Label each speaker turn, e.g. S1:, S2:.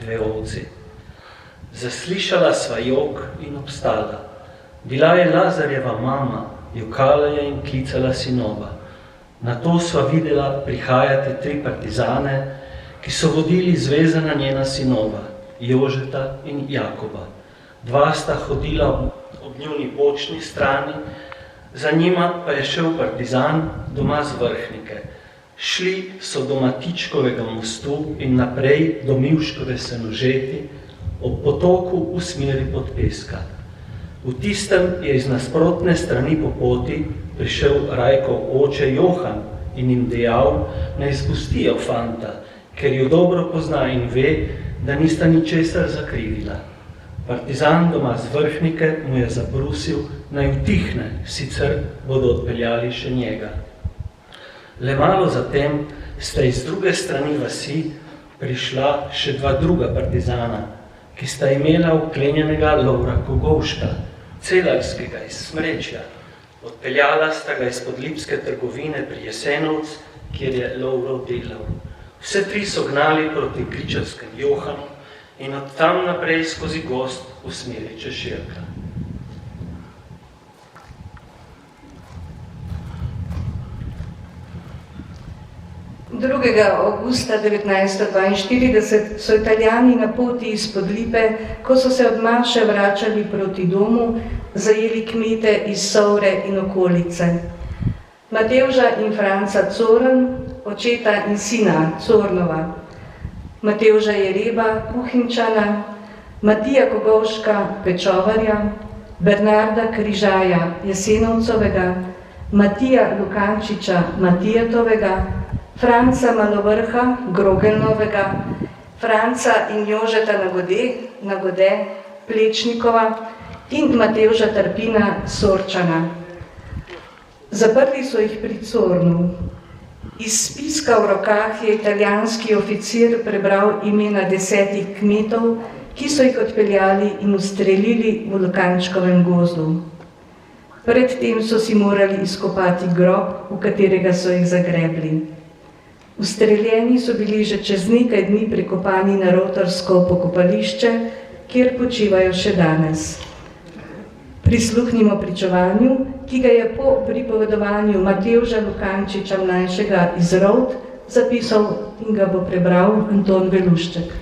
S1: 2 ovci. Zaslišala sva jok in obstala. Bila je Lazarjeva mama, jokala je in klicala sinova. Nato sva videla prihajati 3 partizane, ki so vodili zvezana njena sinova, Jožeta in Jakoba. 2 sta hodila ob njuni bočni strani, za njima pa je šel partizan doma z Vrhnike. Šli so do Matičkovega mostu in naprej do Mivškove Senožeti, ob potoku v smeri Podpeska. V tistem je iz nasprotne strani po poti prišel Rajkov oče Johan in jim dejal, naj izpustijo fanta, ker jo dobro pozna in ve, da nista ničesar zakrivila. Partizan doma z Vrhnike mu je zabrusil, naj utihne, sicer bodo odpeljali še njega. Le malo zatem sta iz druge strani vasi prišla še 2 druga partizana, ki sta imela vklenjenega Lovra Kogovška, celarskega iz Smrečja. Odpeljala sta ga izpod Lipske trgovine pri Jesenovc, kjer je Lovrov delal. Vse 3 so gnali proti Gričevskem Johanu in od tam naprej skozi gozd v smeri Češirka.
S2: 2. avgusta 1942 so Italijani na poti izpod Lipe, ko so se od Maše vračali proti domu, zajeli kmete iz Sovre in okolice. Matevža in Franca Corn, očeta in sina Cornova, Matevža Jereba, Kuhinčana, Matija Kogovška, Pečovarja, Bernarda Križaja, Jesenovcovega, Matija Lukančiča, Matijatovega, Franca Malovrha, Grogelnovega, Franca in Jožeta Nagode, Plečnikova in Matevža Trpina, Sorčana. Zaprli so jih pri Cornu. Iz spiska v rokah je italijanski oficir prebral imena 10 kmetov, ki so jih odpeljali in ustrelili v Lukančkovem gozdu. Predtem so si morali izkopati grob, v katerega so jih zagrebli. Ustreljeni so bili že čez nekaj dni prikopani na Rotarsko pokopališče, kjer počivajo še danes. Prisluhnimo pričevanju, ki ga je po pripovedovanju Matevža Lukančiča mlajšega iz Rovt zapisal in ga bo prebral Anton Velušček.